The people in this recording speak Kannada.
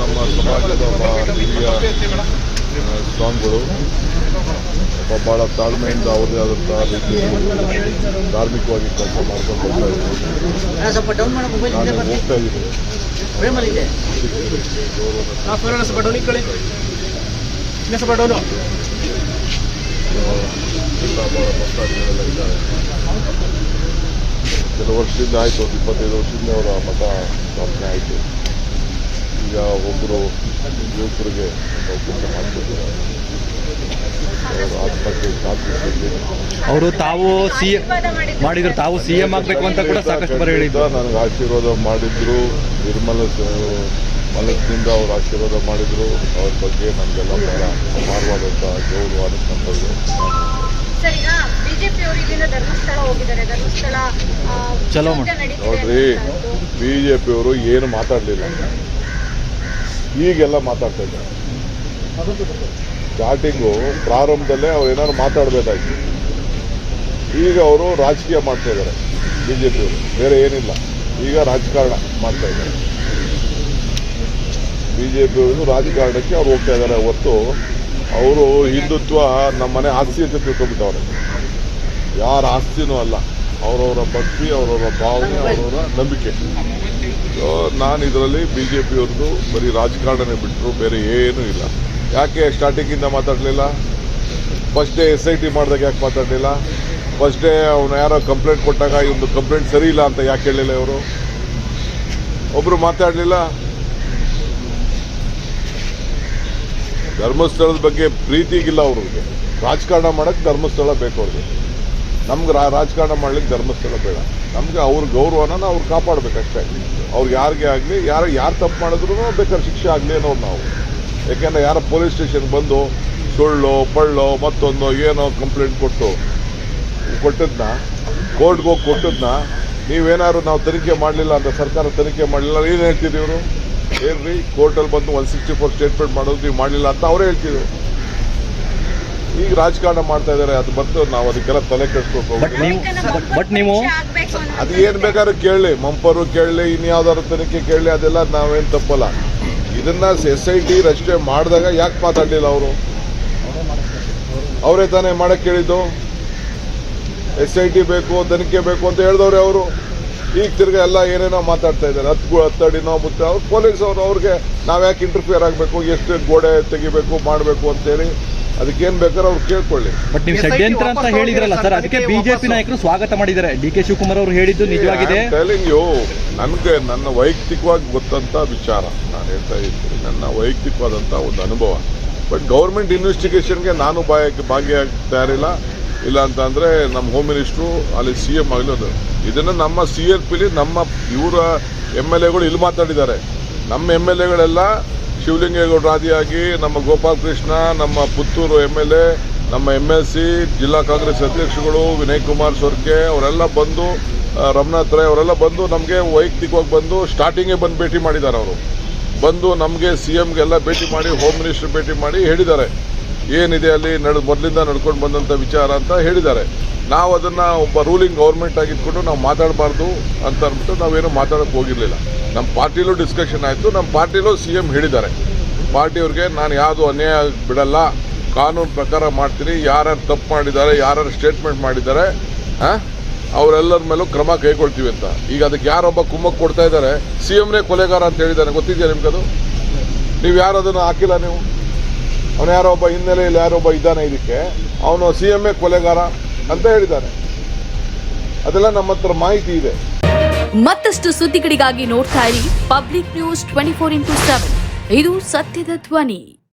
ನಮ್ಮ ಸಮಾಜದ ಹಿರಿಯ ಸ್ವಾಮಿಗಳು ಬಹಳ ತಾಳ್ಮೆಯಿಂದ ಅವರದೇ ಆದಂಥ ರೀತಿಯಲ್ಲಿ ಧಾರ್ಮಿಕವಾಗಿ ಕೆಲಸ ಮಾಡ್ಕೊಂಡು ಬರ್ತಾ ಇದ್ದೀವಿ. ನಾನು ಹೋಗ್ತಾ ಇದ್ದೀನಿ. ಎಲ್ಲ ಬಹಳ ಭಕ್ತಾದಿಗಳೆಲ್ಲ ಇದ್ದಾರೆ. ಕೆಲವು ವರ್ಷದಿಂದ ಆಯಿತು, ಒಂದು 25 ವರ್ಷದಿಂದ ಅವರ ಮಠ ಸ್ಥಾಪನೆ ಆಯಿತು. ಈಗ ಒಬ್ಬರು ಯುವಕರಿಗೆ ಅವಕಾಶ ಮಾಡ್ತಿದ್ದಾರೆ. ಅವರ ಆತ್ಮಕ್ಕೆ ಶಾಂತಿ ಅವರು ತಾವು ಸಿಎಂ ಮಾಡಿದ್ರು, ತಾವು ಸಿಎಂ ಆಗಬೇಕು ಅಂತ ಕೂಡ ಸಾಕಷ್ಟು ಬರ ಹೇಳಿದ್ರು. ನನಗೆ ಆಶೀರ್ವಾದ ಮಾಡಿದ್ರು, ನಿರ್ಮಲ ಮನಸ್ಸಿನಿಂದ ಅವರು ಆಶೀರ್ವಾದ ಮಾಡಿದ್ರು. ಅವ್ರ ಬಗ್ಗೆ ನಮಗೆಲ್ಲ ಬಹಳ ಅಪಾರವಾದಂಥ ಗೌರವ ಅನಿಸ್ತಂಥದ್ದು. ನೋಡ್ರಿ, ಬಿಜೆಪಿಯವರು ಏನು ಮಾತಾಡಲಿಲ್ಲ, ಈಗೆಲ್ಲ ಮಾತಾಡ್ತಾ ಇದ್ದಾರೆ. ಸ್ಟಾರ್ಟಿಂಗು ಪ್ರಾರಂಭದಲ್ಲೇ ಅವ್ರು ಏನಾದ್ರು ಮಾತಾಡಬೇಕಾಗಿತ್ತು. ಈಗ ಅವರು ರಾಜಕೀಯ ಮಾಡ್ತಾ ಇದ್ದಾರೆ ಬಿಜೆಪಿಯವರು, ಬೇರೆ ಏನಿಲ್ಲ. ಈಗ ರಾಜಕಾರಣ ಮಾಡ್ತಾ ಇದ್ದಾರೆ ಬಿಜೆಪಿಯವರು. ರಾಜಕಾರಣಕ್ಕೆ ಅವ್ರು ಹೋಗ್ತಾ ಇದ್ದಾರೆ ಹೊತ್ತು ಅವರು ಹಿಂದುತ್ವ ನಮ್ಮನೆ ಆಸ್ತಿ ಅಂತ ತಿಳ್ಕೊಂಡ್ಬಿಟ್ಟವ್ರೆ. ಯಾರ ಆಸ್ತಿನೂ ಅಲ್ಲ, ಅವರವರ ಭಕ್ತಿ, ಅವರವರ ಭಾವನೆ, ಅವರವರ ನಂಬಿಕೆ. ನಾನು ಇದರಲ್ಲಿ ಬಿಜೆಪಿಯವ್ರದ್ದು ಬರೀ ರಾಜಕಾರಣನೇ ಬಿಟ್ಟರು, ಬೇರೆ ಏನೂ ಇಲ್ಲ. ಯಾಕೆ ಸ್ಟಾರ್ಟಿಂಗಿಂದ ಮಾತಾಡಲಿಲ್ಲ? ಫಸ್ಟ್ ಡೇ SIT ಮಾಡಿದಾಗ ಯಾಕೆ ಮಾತಾಡಲಿಲ್ಲ? ಫಸ್ಟ್ ಡೇ ಅವನು ಯಾರೋ ಕಂಪ್ಲೇಂಟ್ ಕೊಟ್ಟಾಗ ಇವೊಂದು ಕಂಪ್ಲೇಂಟ್ ಸರಿ ಇಲ್ಲ ಅಂತ ಯಾಕೆ ಹೇಳಿಲ್ಲ? ಇವರು ಒಬ್ರು ಮಾತಾಡಲಿಲ್ಲ. ಧರ್ಮಸ್ಥಳದ ಬಗ್ಗೆ ಪ್ರೀತಿಗಿಲ್ಲ ಅವ್ರಿಗೆ. ರಾಜಕಾರಣ ಮಾಡಕ್ಕೆ ಧರ್ಮಸ್ಥಳ ಬೇಕು ಅವ್ರಿಗೆ. ನಮ್ಗೆ ರಾಜಕಾರಣ ಮಾಡ್ಲಿಕ್ಕೆ ಧರ್ಮಸ್ಥಳ ಬೇಡ. ನಮ್ಗೆ ಅವ್ರ ಗೌರವನ ಅವ್ರು ಕಾಪಾಡಬೇಕಷ್ಟೇ. ಅವ್ರಿಗೆ ಯಾರಿಗೆ ಆಗಲಿ, ಯಾರು ತಪ್ಪು ಮಾಡಿದ್ರು ಬೇಕಾದ್ರೆ ಶಿಕ್ಷೆ ಆಗಲಿ ಅನ್ನೋರು ನಾವು. ಯಾಕೆಂದ್ರೆ ಯಾರೋ ಪೊಲೀಸ್ ಸ್ಟೇಷನ್ ಬಂದು ಸುಳ್ಳು ಪಳ್ಳು ಮತ್ತೊಂದು ಏನೋ ಕಂಪ್ಲೇಂಟ್ ಕೊಟ್ಟದ್ನ ಕೋರ್ಟ್ಗೆ ಹೋಗಿ ಕೊಟ್ಟದ್ನ ನೀವೇನಾದ್ರು ನಾವು ತನಿಖೆ ಮಾಡಲಿಲ್ಲ ಅಂತ, ಸರ್ಕಾರ ತನಿಖೆ ಮಾಡಲಿಲ್ಲ, ಏನು ಹೇಳ್ತೀರಿ ಇವರು? ಏನ್ರಿ, ಕೋರ್ಟಲ್ಲಿ ಬಂದು 164 ಸ್ಟೇಟ್ಮೆಂಟ್ ಮಾಡೋದು ನೀವು ಮಾಡಲಿಲ್ಲ ಅಂತ ಅವರೇ ಹೇಳ್ತಿದ್ರು. ಈಗ ರಾಜಕಾರಣ ಮಾಡ್ತಾ ಇದ್ದಾರೆ. ಅದು ಬಂತು, ನಾವು ಅದಕ್ಕೆಲ್ಲ ತಲೆ ಕೆಡಿಸ್ಬೇಕು. ಅದು ಏನ್ ಬೇಕಾದ್ರೂ ಕೇಳಲಿ, ಮಂಪರು ಕೇಳಲಿ, ಇನ್ಯಾವ್ದಾದ್ರು ತನಿಖೆ ಕೇಳಲಿ, ಅದೆಲ್ಲ ನಾವೇನು ತಪ್ಪಲ್ಲ. ಇದನ್ನ SIT ರಜಿಸ್ಟರ್ ಮಾಡಿದಾಗ ಯಾಕೆ ಮಾತಾಡಲಿಲ್ಲ ಅವರು? ಅವರೇ ತಾನೇ ಮಾಡಕ್ಕೆ ಹೇಳಿದ್ದು. SIT ಬೇಕು, ತನಿಖೆ ಬೇಕು ಅಂತ ಹೇಳಿದವ್ರೆ ಅವರು. ಈಗ ತಿರ್ಗ ಎಲ್ಲ ಏನೇನೋ ಮಾತಾಡ್ತಾ ಇದ್ದಾರೆ. ಹತ್ತಡಿನೋ ಮುತ್ತೆ ಅವ್ರು ಪೊಲೀಸ್ ಅವರು. ಅವ್ರಿಗೆ ನಾವ್ಯಾಕೆ ಇಂಟರ್ಫಿಯರ್ ಆಗಬೇಕು, ಎಷ್ಟು ಗೋಡೆ ತೆಗಿಬೇಕು ಮಾಡಬೇಕು ಅಂತೇಳಿ ಅದಕ್ಕೇನ್ ಬೇಕಾದ್ರೆ ಅವ್ರು ಕೇಳ್ಕೊಳ್ಳಿ. ಬಟ್ ನೀವು ಷಡ್ಯಂತ್ರ ಅಂತ ಹೇಳಿದ್ರಲ್ಲ ಸರ್, ಅದಕ್ಕೆ ಬಿಜೆಪಿ ನಾಯಕರು ಸ್ವಾಗತ ಮಾಡಿದ್ದಾರೆ. DK ಶಿವಕುಮಾರ್ ಅವರು ಹೇಳಿದ್ದು ನಿಜವಾಗಿದೆ. ನನಗೆ ನನ್ನ ವೈಯಕ್ತಿಕವಾಗಿ ಗೊತ್ತಂತ ವಿಚಾರ ನಾನು ಹೇಳ್ತಾ ಇದ್ದೀನಿ, ನನ್ನ ವೈಯಕ್ತಿಕವಾದಂಥ ಒಂದು ಅನುಭವ. ಬಟ್ ಗೌರ್ಮೆಂಟ್ ಇನ್ವೆಸ್ಟಿಗೇಷನ್ಗೆ ನಾನು ಭಾಗಿಯಾಗಿ ತಯಾರಿಲ್ಲ. ಇಲ್ಲ ಅಂತಂದರೆ ನಮ್ಮ ಹೋಮ್ ಮಿನಿಸ್ಟ್ರು ಅಲ್ಲಿ CM ಆಗಲಿ. ಇದನ್ನು ನಮ್ಮ CRPಲಿ ನಮ್ಮ ಇವರ MLAಗಳು ಇಲ್ಲಿ ಮಾತಾಡಿದ್ದಾರೆ. ನಮ್ಮ MLAಗಳೆಲ್ಲ ಶಿವಲಿಂಗೇಗೌಡರು ಆದಿಯಾಗಿ, ನಮ್ಮ ಗೋಪಾಲ್ ಕೃಷ್ಣ, ನಮ್ಮ ಪುತ್ತೂರು MLA, ನಮ್ಮ MLC, ಜಿಲ್ಲಾ ಕಾಂಗ್ರೆಸ್ ಅಧ್ಯಕ್ಷಗಳು ವಿನಯ್ ಕುಮಾರ್ ಸೊರ್ಕೆ ಅವರೆಲ್ಲ ಬಂದು, ರಮನಾಥ್ ರೈ ಅವರೆಲ್ಲ ಬಂದು ನಮಗೆ ವೈಯಕ್ತಿಕವಾಗಿ ಬಂದು ಸ್ಟಾರ್ಟಿಂಗೇ ಬಂದು ಭೇಟಿ ಮಾಡಿದ್ದಾರೆ. ಅವರು ಬಂದು ನಮಗೆ CMಗೆಲ್ಲ ಭೇಟಿ ಮಾಡಿ, ಹೋಮ್ ಮಿನಿಸ್ಟರ್ ಭೇಟಿ ಮಾಡಿ ಹೇಳಿದ್ದಾರೆ ಏನಿದೆ ಅಲ್ಲಿ ಮೊದಲಿಂದ ನಡ್ಕೊಂಡು ಬಂದಂಥ ವಿಚಾರ ಅಂತ ಹೇಳಿದ್ದಾರೆ. ನಾವು ಅದನ್ನು ಒಬ್ಬ ರೂಲಿಂಗ್ ಗೌರ್ಮೆಂಟ್ ಆಗಿದ್ಕೊಂಡು ನಾವು ಮಾತಾಡಬಾರ್ದು ಅಂತ ಅಂದ್ಬಿಟ್ಟು ನಾವೇನು ಮಾತಾಡೋಕ್ಕೆ ಹೋಗಿರಲಿಲ್ಲ. ನಮ್ಮ ಪಾರ್ಟಿಲೂ ಡಿಸ್ಕಷನ್ ಆಯಿತು. ನಮ್ಮ ಪಾರ್ಟಿಲೂ CM ಹೇಳಿದ್ದಾರೆ, ಪಾರ್ಟಿಯವ್ರಿಗೆ ನಾನು ಯಾವುದು ಅನ್ಯಾಯ ಬಿಡಲ್ಲ, ಕಾನೂನು ಪ್ರಕಾರ ಮಾಡ್ತೀನಿ. ಯಾರ್ಯಾರು ತಪ್ಪು ಮಾಡಿದ್ದಾರೆ, ಯಾರ್ಯಾರು ಸ್ಟೇಟ್ಮೆಂಟ್ ಮಾಡಿದ್ದಾರೆ ಅವರೆಲ್ಲರ ಮೇಲೂ ಕ್ರಮ ಕೈಗೊಳ್ತೀವಿ ಅಂತ. ಈಗ ಅದಕ್ಕೆ ಯಾರೊಬ್ಬ ಕುಮ್ಮಕ್ಕೆ ಕೊಡ್ತಾ ಇದ್ದಾರೆ, CMನೇ ಕೊಲೆಗಾರ ಅಂತ ಹೇಳಿದ್ದಾನೆ. ಗೊತ್ತಿದೆಯಾ ನಿಮ್ಗದು? ನೀವು ಯಾರು ಅದನ್ನು ಹಾಕಿಲ್ಲ. ನೀವು ಅವನು ಯಾರೊಬ್ಬ ಹಿನ್ನೆಲೆಯಲ್ಲಿ ಯಾರೊಬ್ಬ ಇದ್ದಾನೆ, ಇದಕ್ಕೆ ಅವನು CMನೇ ಕೊಲೆಗಾರ ಅಂತ ಹೇಳಿದ್ದಾನೆ. ಅದೆಲ್ಲ ನಮ್ಮ ಹತ್ರ ಮಾಹಿತಿ ಇದೆ. ಮತ್ತಷ್ಟು ಸುದ್ದಿಗಳಿಗಾಗಿ ನೋಡ್ತಾ ಇರಿ ಪಬ್ಲಿಕ್ ನ್ಯೂಸ್ 24x7. ಇದು ಸತ್ಯದ ಧ್ವನಿ.